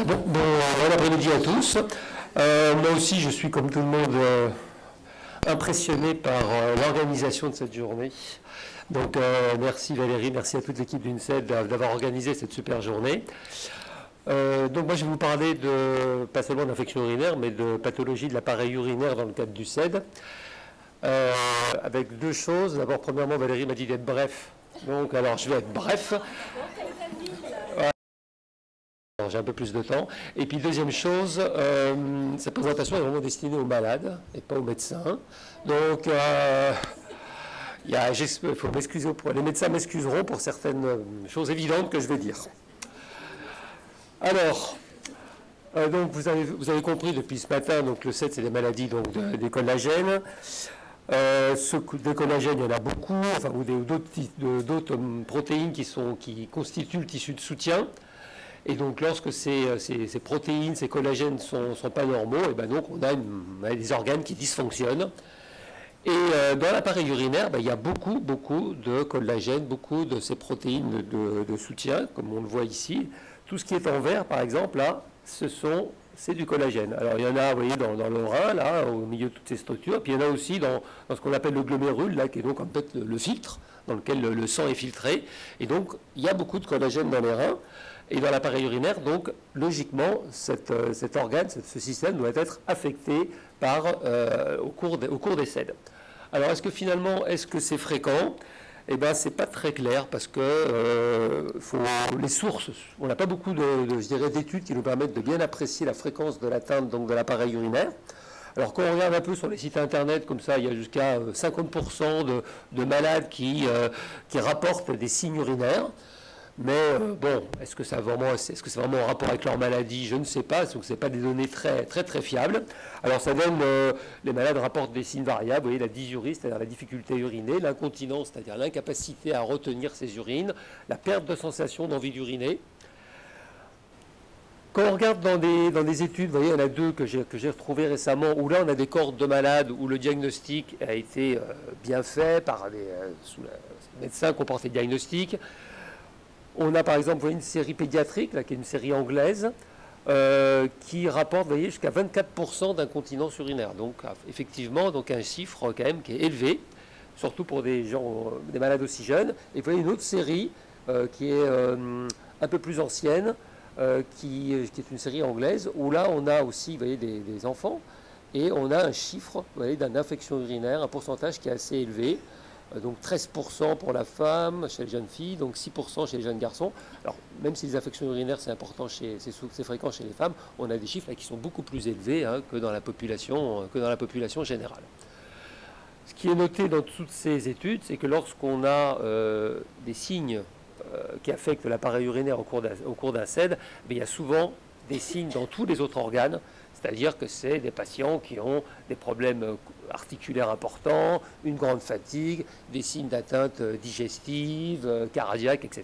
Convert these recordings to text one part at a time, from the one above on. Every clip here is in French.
Bon après-midi à tous. Moi aussi, je suis comme tout le monde impressionné par l'organisation de cette journée. Donc merci Valérie, merci à toute l'équipe d'UNCED d'avoir organisé cette super journée. Donc moi je vais vous parler de, pas seulement d'infection urinaire, mais de pathologie de l'appareil urinaire dans le cadre du CED. Avec deux choses. D'abord, premièrement, Valérie m'a dit d'être bref. Donc alors je vais être bref. J'ai un peu plus de temps. Et puis deuxième chose, cette présentation est vraiment destinée aux malades et pas aux médecins. Donc il faut m'excuser, les médecins m'excuseront pour certaines choses évidentes que je vais dire. Alors, donc vous avez compris depuis ce matin, donc le CED c'est des maladies donc, des collagènes. Des collagènes, il y en a beaucoup, enfin, ou d'autres protéines qui constituent le tissu de soutien. Et donc, lorsque ces protéines, ces collagènes ne sont pas normaux, et ben donc on a des organes qui dysfonctionnent. Et dans l'appareil urinaire, il y a beaucoup de collagènes, beaucoup de ces protéines de soutien, comme on le voit ici. Tout ce qui est en vert, par exemple, là, c'est du collagène. Alors, il y en a, vous voyez, dans le rein, là, au milieu de toutes ces structures. Puis, il y en a aussi dans ce qu'on appelle le glomérule, là, qui est donc en fait le filtre, dans lequel le sang est filtré. Et donc, il y a beaucoup de collagène dans les reins. Et dans l'appareil urinaire, donc, logiquement, cet organe, ce système doit être affecté au cours des CED. Alors, est-ce que c'est fréquent? Eh bien, ce n'est pas très clair parce que les sources, on n'a pas beaucoup d'études qui nous permettent de bien apprécier la fréquence de l'atteinte de l'appareil urinaire. Alors, quand on regarde un peu sur les sites internet, comme ça, il y a jusqu'à 50% de malades qui rapportent des signes urinaires. Mais bon, est-ce que c'est vraiment en rapport avec leur maladie? Je ne sais pas, donc ce n'est pas des données très fiables. Alors ça donne, les malades rapportent des signes variables, vous voyez la dysurie, c'est-à-dire la difficulté à uriner, l'incontinence, c'est-à-dire l'incapacité à retenir ses urines, la perte de sensation d'envie d'uriner. Quand on regarde dans des études, vous voyez, il y en a deux que j'ai retrouvées récemment, où là on a des cohortes de malades où le diagnostic a été bien fait par les médecins qui ont porté le diagnostic. On a par exemple une série pédiatrique, là, qui est une série anglaise, qui rapporte jusqu'à 24% d'incontinence urinaire. Donc effectivement, donc un chiffre quand même qui est élevé, surtout pour des malades aussi jeunes. Et vous voyez une autre série qui est un peu plus ancienne, qui est une série anglaise, où là on a aussi vous voyez, des enfants, et on a un chiffre d'une infection urinaire, un pourcentage qui est assez élevé. Donc 13% pour la femme, chez les jeunes filles, donc 6% chez les jeunes garçons. Alors même si les infections urinaires c'est important, c'est fréquent chez les femmes, on a des chiffres là, qui sont beaucoup plus élevés que dans la population générale. Ce qui est noté dans toutes ces études, c'est que lorsqu'on a des signes qui affectent l'appareil urinaire au cours d'un CED, il y a souvent des signes dans tous les autres organes. C'est-à-dire que c'est des patients qui ont des problèmes articulaires importants, une grande fatigue, des signes d'atteinte digestive, cardiaque, etc.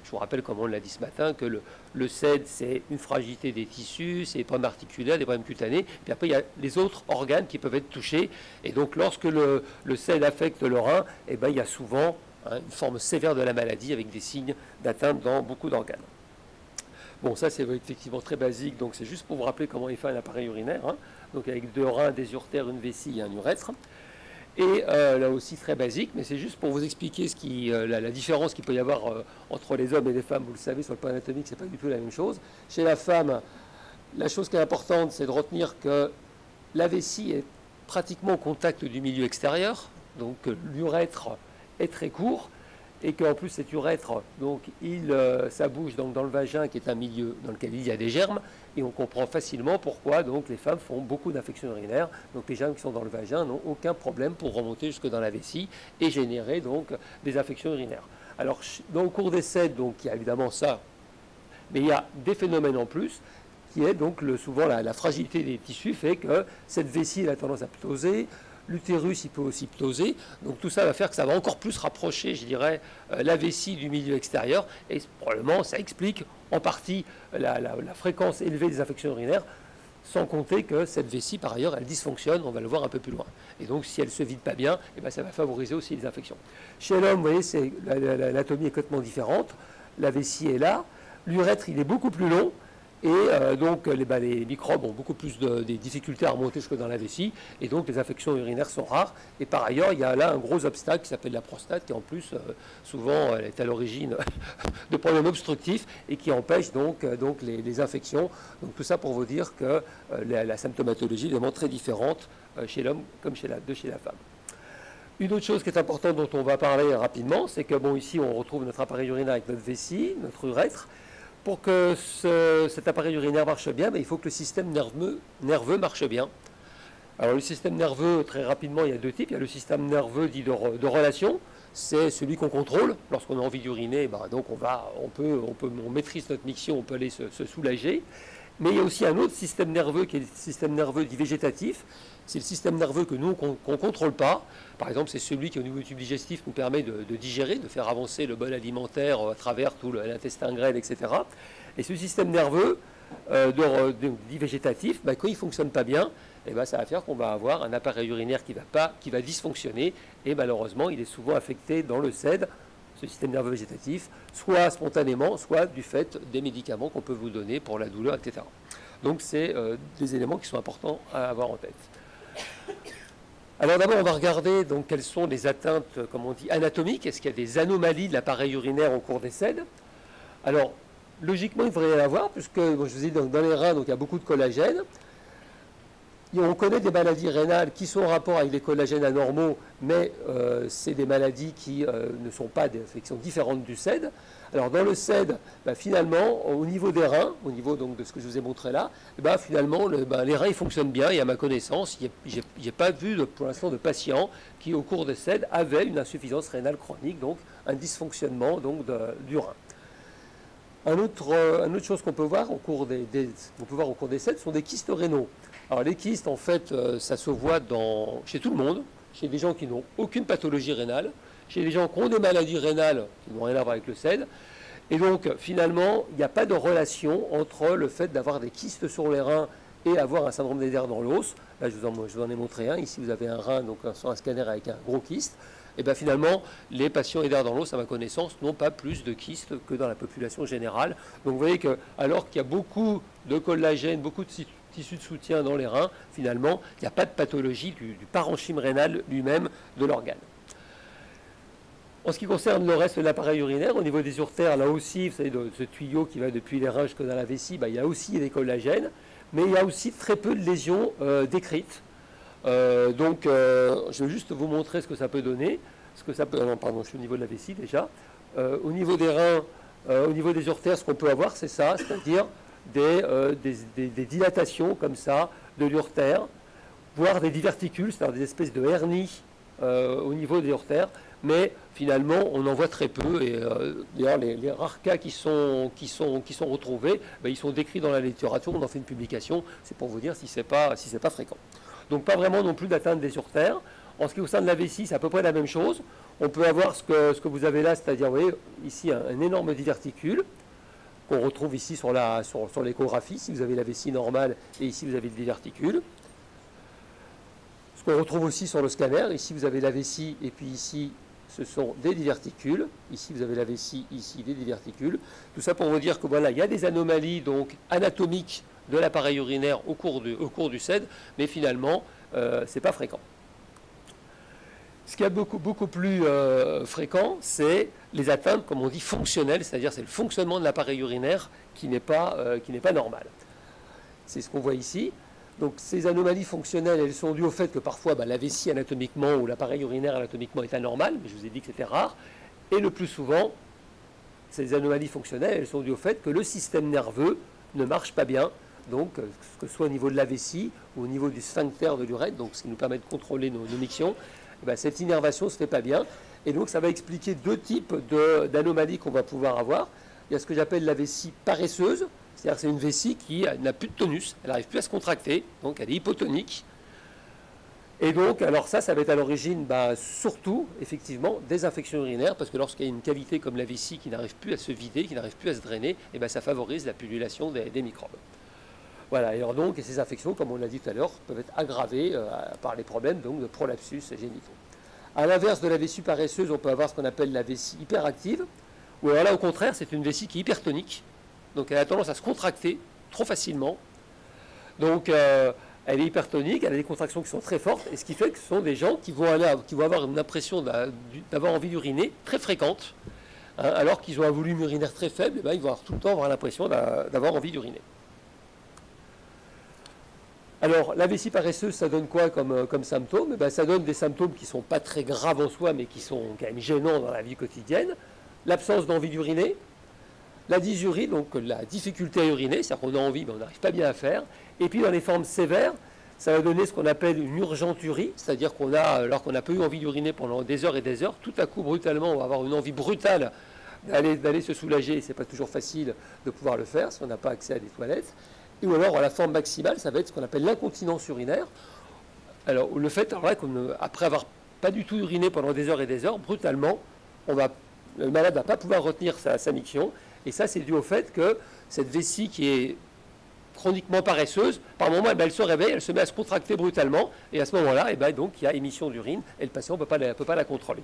Je vous rappelle, comme on l'a dit ce matin, que le CED, c'est une fragilité des tissus, c'est des problèmes articulaires, des problèmes cutanés. Puis après, il y a les autres organes qui peuvent être touchés. Et donc, lorsque le CED affecte le rein, il y a souvent une forme sévère de la maladie avec des signes d'atteinte dans beaucoup d'organes. Bon, ça c'est effectivement très basique, donc c'est juste pour vous rappeler comment est fait un appareil urinaire. Donc avec deux reins, des uretères, une vessie et un urètre. Et là aussi très basique, mais c'est juste pour vous expliquer la différence qu'il peut y avoir entre les hommes et les femmes. Vous le savez, sur le plan anatomique, c'est pas du tout la même chose. Chez la femme, la chose qui est importante, c'est de retenir que la vessie est pratiquement au contact du milieu extérieur, donc l'urètre est très court. Et qu'en plus cet urètre, donc, ça bouge donc, dans le vagin, qui est un milieu dans lequel il y a des germes, et on comprend facilement pourquoi donc, les femmes font beaucoup d'infections urinaires. Donc les germes qui sont dans le vagin n'ont aucun problème pour remonter jusque dans la vessie et générer donc, des infections urinaires. Alors au cours des CED, donc, il y a évidemment ça, mais il y a des phénomènes en plus, qui est donc souvent la fragilité des tissus fait que cette vessie elle a tendance à ptoser. L'utérus, il peut aussi ptoser. Donc tout ça va faire que ça va encore plus rapprocher, je dirais, la vessie du milieu extérieur. Et probablement, ça explique en partie la fréquence élevée des infections urinaires, sans compter que cette vessie, par ailleurs, elle dysfonctionne. On va le voir un peu plus loin. Et donc, si elle ne se vide pas bien, ça va favoriser aussi les infections. Chez l'homme, vous voyez, l'anatomie est complètement différente. La vessie est là. L'urètre, il est beaucoup plus long. Et donc les microbes ont beaucoup plus des difficultés à remonter jusque dans la vessie, et donc les infections urinaires sont rares. Et par ailleurs, il y a là un gros obstacle qui s'appelle la prostate, qui en plus souvent est à l'origine de problèmes obstructifs et qui empêche donc les infections. Donc tout ça pour vous dire que la symptomatologie est vraiment très différente chez l'homme comme chez la femme. Une autre chose qui est importante dont on va parler rapidement, c'est que ici on retrouve notre appareil urinaire avec notre vessie, notre urètre. Pour que cet appareil urinaire marche bien, il faut que le système nerveux marche bien. Alors le système nerveux, très rapidement, il y a deux types. Il y a le système nerveux dit de relation, c'est celui qu'on contrôle. Lorsqu'on a envie d'uriner, donc on maîtrise notre miction, on peut aller se soulager. Mais il y a aussi un autre système nerveux qui est le système nerveux dit végétatif. C'est le système nerveux que nous, qu'on ne contrôle pas. Par exemple, c'est celui qui, au niveau du tube digestif, nous permet de digérer, de faire avancer le bol alimentaire à travers tout l'intestin grêle, etc. Et ce système nerveux dit végétatif, quand il ne fonctionne pas bien, ça va faire qu'on va avoir un appareil urinaire qui va dysfonctionner. Et malheureusement, il est souvent affecté dans le SED, ce système nerveux végétatif, soit spontanément, soit du fait des médicaments qu'on peut vous donner pour la douleur, etc. Donc, c'est des éléments qui sont importants à avoir en tête. Alors d'abord, on va regarder donc, quelles sont les atteintes, comme on dit, anatomiques. Est-ce qu'il y a des anomalies de l'appareil urinaire au cours des SED? Alors, logiquement, il devrait y en avoir, puisque, je vous ai dit, dans les reins, donc, il y a beaucoup de collagène. Et on connaît des maladies rénales qui sont en rapport avec les collagènes anormaux, mais c'est des maladies qui ne sont pas des affections différentes du SED. Alors dans le SED, finalement, au niveau des reins, au niveau donc, de ce que je vous ai montré là, finalement, les reins ils fonctionnent bien, et à ma connaissance, je n'ai pas vu pour l'instant de patient qui, au cours des SED, avait une insuffisance rénale chronique, donc un dysfonctionnement donc, du rein. Une autre chose qu'on peut voir au cours des SED sont des kystes rénaux. Alors les kystes, en fait, ça se voit chez tout le monde, chez des gens qui n'ont aucune pathologie rénale, chez les gens qui ont des maladies rénales qui n'ont rien à voir avec le SED. Et donc, finalement, il n'y a pas de relation entre le fait d'avoir des kystes sur les reins et avoir un syndrome d'Eder dans l'os. Là, je vous en ai montré un. Ici, vous avez un rein donc, sur un scanner avec un gros kyste. Et bien finalement, les patients Eder dans l'os, à ma connaissance, n'ont pas plus de kystes que dans la population générale. Donc vous voyez que, alors qu'il y a beaucoup de collagène, beaucoup de tissus de soutien dans les reins, finalement, il n'y a pas de pathologie du parenchyme rénal lui-même de l'organe. En ce qui concerne le reste de l'appareil urinaire, au niveau des urtères, là aussi, vous savez, ce tuyau qui va depuis les reins jusqu'à dans la vessie, il y a aussi des collagènes, mais il y a aussi très peu de lésions décrites. Je vais juste vous montrer ce que ça peut donner. Non, pardon, je suis au niveau de la vessie déjà. Au niveau des reins, au niveau des urtères, ce qu'on peut avoir, c'est ça, c'est-à-dire des dilatations comme ça de l'urtère, voire des diverticules, c'est-à-dire des espèces de hernies au niveau des urtères, mais finalement on en voit très peu. Et d'ailleurs les rares cas qui sont retrouvés, ils sont décrits dans la littérature, on en fait une publication, c'est pour vous dire si c'est pas fréquent. Donc pas vraiment non plus d'atteinte des urtères. En ce qui concerne la vessie, c'est à peu près la même chose. On peut avoir ce que vous avez là, c'est-à-dire, vous voyez, ici un énorme diverticule qu'on retrouve ici sur l'échographie, si vous avez la vessie normale, et ici vous avez le diverticule. Ce qu'on retrouve aussi sur le scanner, ici vous avez la vessie, et puis ici ce sont des diverticules. Ici vous avez la vessie, ici des diverticules. Tout ça pour vous dire que voilà, il y a des anomalies donc anatomiques de l'appareil urinaire au cours du SED, mais finalement, ce n'est pas fréquent. Ce qui est beaucoup plus fréquent, c'est les atteintes, comme on dit, fonctionnelles, c'est-à-dire c'est le fonctionnement de l'appareil urinaire qui n'est pas normal. C'est ce qu'on voit ici. Donc ces anomalies fonctionnelles, elles sont dues au fait que parfois la vessie anatomiquement ou l'appareil urinaire anatomiquement est anormal, mais je vous ai dit que c'était rare. Et le plus souvent, ces anomalies fonctionnelles, elles sont dues au fait que le système nerveux ne marche pas bien. Donc, que ce soit au niveau de la vessie ou au niveau du sphincter de l'urètre, donc ce qui nous permet de contrôler nos mictions, cette innervation ne se fait pas bien. Et donc, ça va expliquer deux types d'anomalies qu'on va pouvoir avoir. Il y a ce que j'appelle la vessie paresseuse, c'est-à-dire c'est une vessie qui n'a plus de tonus, elle n'arrive plus à se contracter, donc elle est hypotonique. Et donc, alors ça va être à l'origine surtout, effectivement, des infections urinaires, parce que lorsqu'il y a une cavité comme la vessie qui n'arrive plus à se vider, qui n'arrive plus à se drainer, ça favorise la pullulation des microbes. Voilà, et alors donc, ces infections, comme on l'a dit tout à l'heure, peuvent être aggravées par les problèmes donc, de prolapsus génitaux. À l'inverse de la vessie paresseuse, on peut avoir ce qu'on appelle la vessie hyperactive, ou alors là, au contraire, c'est une vessie qui est hypertonique, donc elle a tendance à se contracter, trop facilement. Donc, elle est hypertonique, elle a des contractions qui sont très fortes, et ce qui fait que ce sont des gens qui vont avoir une impression d'avoir envie d'uriner très fréquente, hein, alors qu'ils ont un volume urinaire très faible, et ben, ils vont tout le temps avoir l'impression d'avoir envie d'uriner. Alors, la vessie paresseuse, ça donne quoi comme symptômes? Eh ben, ça donne des symptômes qui ne sont pas très graves en soi, mais qui sont quand même gênants dans la vie quotidienne. L'absence d'envie d'uriner, la dysurie, donc la difficulté à uriner, c'est-à-dire qu'on a envie, mais on n'arrive pas bien à faire. Et puis, dans les formes sévères, ça va donner ce qu'on appelle une urgenturie, c'est-à-dire qu'on a, alors qu'on n'a pas eu envie d'uriner pendant des heures et des heures, tout à coup, brutalement, on va avoir une envie brutale d'aller se soulager, et ce n'est pas toujours facile de pouvoir le faire si on n'a pas accès à des toilettes. Ou alors, la forme maximale, ça va être ce qu'on appelle l'incontinence urinaire. Alors, le fait, après avoir pas du tout uriné pendant des heures et des heures, brutalement, le malade ne va pas pouvoir retenir sa miction. Et ça, c'est dû au fait que cette vessie qui est chroniquement paresseuse, par moment, elle se réveille, elle se met à se contracter brutalement. Et à ce moment-là, donc, il y a émission d'urine et le patient ne peut pas la contrôler.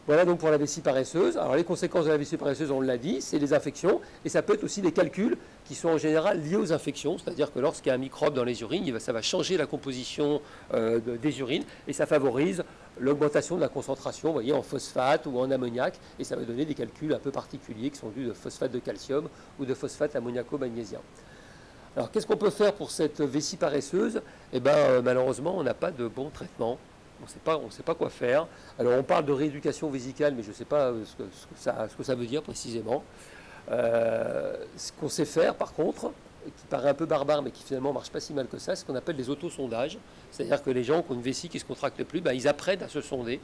Voilà donc pour la vessie paresseuse. Alors les conséquences de la vessie paresseuse, on l'a dit, c'est les infections et ça peut être aussi des calculs qui sont en général liés aux infections, c'est-à-dire que lorsqu'il y a un microbe dans les urines, ça va changer la composition des urines et ça favorise l'augmentation de la concentration, vous voyez, en phosphate ou en ammoniac, et ça va donner des calculs un peu particuliers qui sont dus de phosphate de calcium ou de phosphate ammoniaco-magnésien. Alors qu'est-ce qu'on peut faire pour cette vessie paresseuse? Eh bien malheureusement, on n'a pas de bon traitement. On ne sait pas quoi faire. Alors on parle de rééducation vésicale, mais je ne sais pas ce que ça veut dire précisément. Ce qu'on sait faire par contre, qui paraît un peu barbare, mais qui finalement ne marche pas si mal que ça, c'est ce qu'on appelle les autosondages. C'est-à-dire que les gens qui ont une vessie qui ne se contracte plus, ils apprennent à se sonder.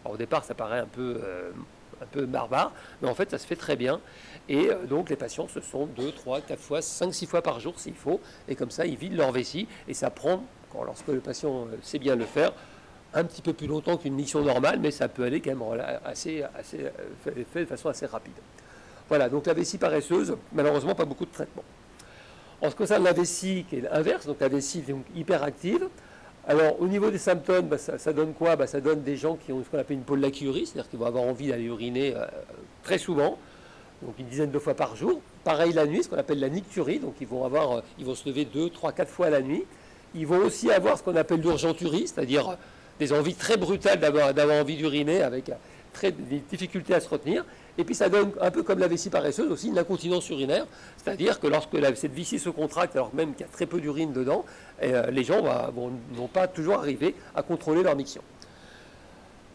Alors au départ, ça paraît un peu barbare, mais en fait, ça se fait très bien. Et donc les patients se sondent 2, 3, 4 fois, 5, 6 fois par jour s'il faut. Et comme ça, ils vident leur vessie. Et ça prend, lorsque le patient sait bien le faire, un petit peu plus longtemps qu'une miction normale, mais ça peut aller quand même fait de façon assez rapide. Voilà, donc la vessie paresseuse, malheureusement, pas beaucoup de traitement. En ce qui concerne la vessie qui est l'inverse, donc la vessie donc, hyperactive, alors au niveau des symptômes, ça donne quoi? Ça donne des gens qui ont ce qu'on appelle une pollakiurie, c'est-à-dire qu'ils vont avoir envie d'aller uriner très souvent, donc une dizaine de fois par jour. Pareil la nuit, ce qu'on appelle la nicturie, donc ils vont se lever 2, 3, 4 fois la nuit. Ils vont aussi avoir ce qu'on appelle l'urgenturie, c'est-à-dire des envies très brutales d'avoir envie d'uriner avec des difficultés à se retenir. Et puis ça donne, un peu comme la vessie paresseuse, aussi une incontinence urinaire, c'est-à-dire que lorsque cette vessie se contracte, alors même qu'il y a très peu d'urine dedans, les gens n'ont pas toujours arrivé à contrôler leur miction.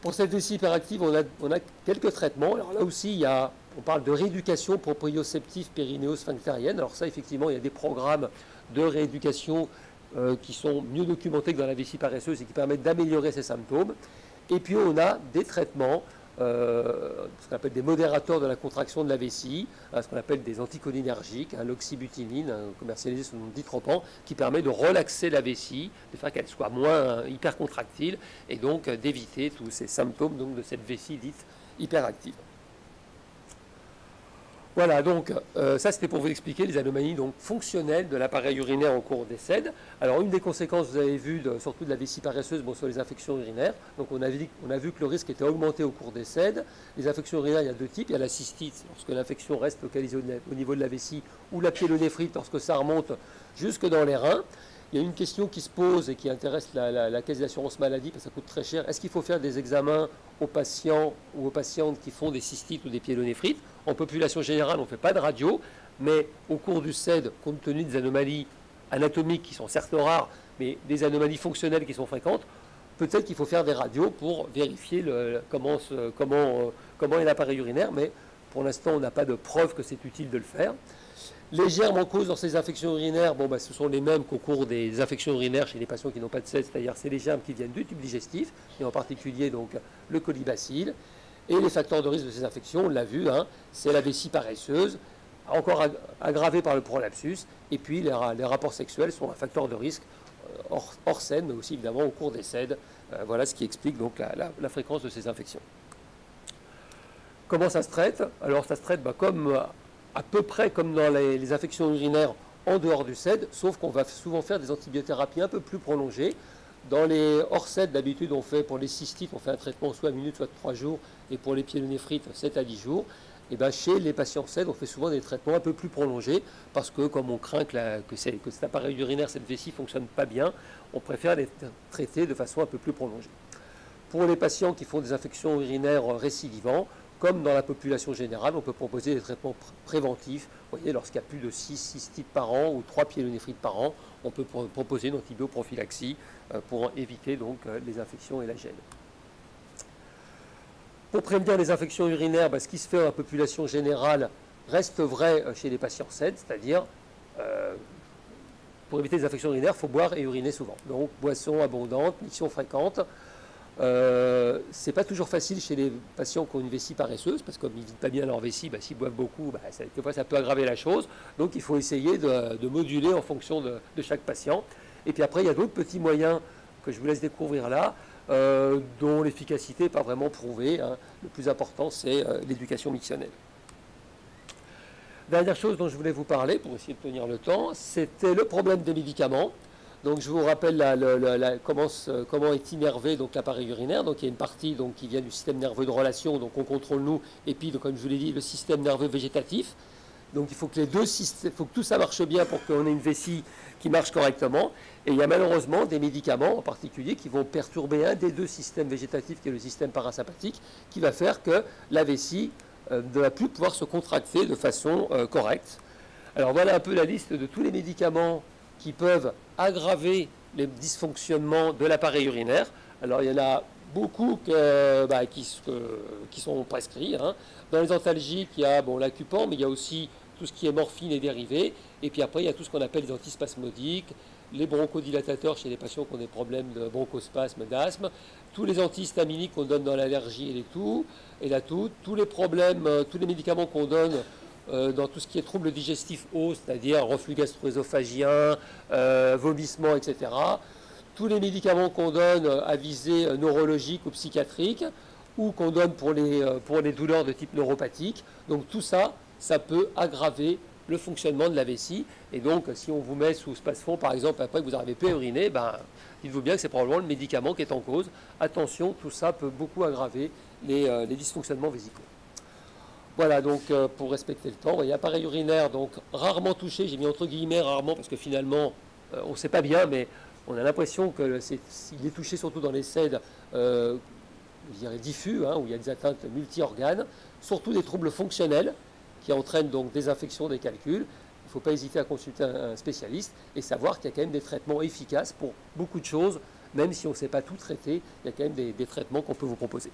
Pour cette vessie hyperactive, on a quelques traitements. Alors là aussi, on parle de rééducation proprioceptive périnéo-sphinctérienne. Alors ça, effectivement, il y a des programmes de rééducation qui sont mieux documentés que dans la vessie paresseuse et qui permettent d'améliorer ces symptômes. Et puis on a des traitements, ce qu'on appelle des modérateurs de la contraction de la vessie, ce qu'on appelle des anticholinergiques, l'oxybutyline, commercialisé sous le nom d'Itropan, qui permet de relaxer la vessie, de faire qu'elle soit moins hypercontractile et donc d'éviter tous ces symptômes donc, de cette vessie dite hyperactive. Voilà, donc ça c'était pour vous expliquer les anomalies donc, fonctionnelles de l'appareil urinaire au cours des SED. Alors une des conséquences, vous avez vu, surtout de la vessie paresseuse, sur les infections urinaires. Donc on a vu que le risque était augmenté au cours des SED. Les infections urinaires, il y a deux types. Il y a la cystite, lorsque l'infection reste localisée au niveau de la vessie, ou la pyélonéphrite, lorsque ça remonte jusque dans les reins. Il y a une question qui se pose et qui intéresse la caisse d'assurance maladie, parce que ça coûte très cher. Est-ce qu'il faut faire des examens aux patients ou aux patientes qui font des cystites ou des pyélonéphrite? En population générale, on ne fait pas de radio, mais au cours du SED, compte tenu des anomalies anatomiques qui sont certes rares, mais des anomalies fonctionnelles qui sont fréquentes, peut-être qu'il faut faire des radios pour vérifier comment est l'appareil urinaire, mais pour l'instant, on n'a pas de preuve que c'est utile de le faire. Les germes en cause dans ces infections urinaires, ce sont les mêmes qu'au cours des infections urinaires chez les patients qui n'ont pas de SED, c'est-à-dire c'est les germes qui viennent du tube digestif, et en particulier donc le colibacille. Et les facteurs de risque de ces infections, on l'a vu, c'est la vessie paresseuse, encore aggravée par le prolapsus, et puis les rapports sexuels sont un facteur de risque hors scène, mais aussi évidemment au cours des SED. Voilà ce qui explique donc la fréquence de ces infections. Comment ça se traite? Alors ça se traite à peu près comme dans les infections urinaires en dehors du SED, sauf qu'on va souvent faire des antibiothérapies un peu plus prolongées. Dans les hors-SED, d'habitude, on fait pour les cystites, on fait un traitement soit à minute, soit de 3 jours, et pour les pyélonéphrites, 7 à 10 jours. Et ben chez les patients SED, on fait souvent des traitements un peu plus prolongés parce que comme on craint que cet appareil urinaire, cette vessie ne fonctionne pas bien, on préfère les traiter de façon un peu plus prolongée. Pour les patients qui font des infections urinaires récidivantes, comme dans la population générale, on peut proposer des traitements préventifs. Vous voyez, lorsqu'il y a plus de 6 cystites par an ou 3 pyélonéphrite par an, on peut proposer une antibioprophylaxie pour éviter donc les infections et la gêne. Pour prévenir les infections urinaires, ce qui se fait dans la population générale reste vrai chez les patients SED, c'est-à-dire pour éviter les infections urinaires, il faut boire et uriner souvent. Donc boisson abondante, miction fréquente. C'est pas toujours facile chez les patients qui ont une vessie paresseuse, parce que comme ils ne vident pas bien leur vessie, s'ils boivent beaucoup, des fois ça peut aggraver la chose. Donc il faut essayer de moduler en fonction de chaque patient. Et puis après, il y a d'autres petits moyens que je vous laisse découvrir là, dont l'efficacité n'est pas vraiment prouvée. Hein. Le plus important, c'est l'éducation mictionnelle. Dernière chose dont je voulais vous parler, pour essayer de tenir le temps, c'était le problème des médicaments. Donc je vous rappelle comment est innervé l'appareil urinaire. Donc il y a une partie qui vient du système nerveux de relation, donc on contrôle nous, et puis comme je vous l'ai dit, le système nerveux végétatif. Donc il faut que tout ça marche bien pour qu'on ait une vessie qui marche correctement. Et il y a malheureusement des médicaments en particulier qui vont perturber un des deux systèmes végétatifs, qui est le système parasympathique, qui va faire que la vessie ne va plus pouvoir se contracter de façon correcte. Alors voilà un peu la liste de tous les médicaments qui peuvent aggraver les dysfonctionnements de l'appareil urinaire. Alors il y en a beaucoup qui sont prescrits. Hein. Dans les antalgiques, il y a l'acupan, mais il y a aussi tout ce qui est morphine et dérivés. Et puis après, il y a tout ce qu'on appelle les antispasmodiques, les bronchodilatateurs chez les patients qui ont des problèmes de bronchospasme, d'asthme, tous les antihistaminiques qu'on donne dans l'allergie et la toux, tous les médicaments qu'on donne dans tout ce qui est troubles digestifs hauts, c'est-à-dire reflux gastro-œsophagien, vomissement, etc. Tous les médicaments qu'on donne à visée neurologique ou psychiatrique, ou qu'on donne pour les douleurs de type neuropathique. Donc tout ça, ça peut aggraver le fonctionnement de la vessie. Et donc, si on vous met sous space-fond, par exemple, après que vous n'arrivez plus à uriner, dites-vous bien que c'est probablement le médicament qui est en cause. Attention, tout ça peut beaucoup aggraver les dysfonctionnements vésicaux. Voilà, donc pour respecter le temps, vous voyez, appareil urinaire, donc rarement touché, j'ai mis entre guillemets rarement, parce que finalement, on ne sait pas bien, mais on a l'impression qu'il est touché surtout dans les SED, je dirais diffus, hein, où il y a des atteintes multi-organes, surtout des troubles fonctionnels, qui entraînent donc des infections des calculs. Il ne faut pas hésiter à consulter un spécialiste et savoir qu'il y a quand même des traitements efficaces pour beaucoup de choses, même si on ne sait pas tout traiter, il y a quand même des traitements qu'on peut vous proposer.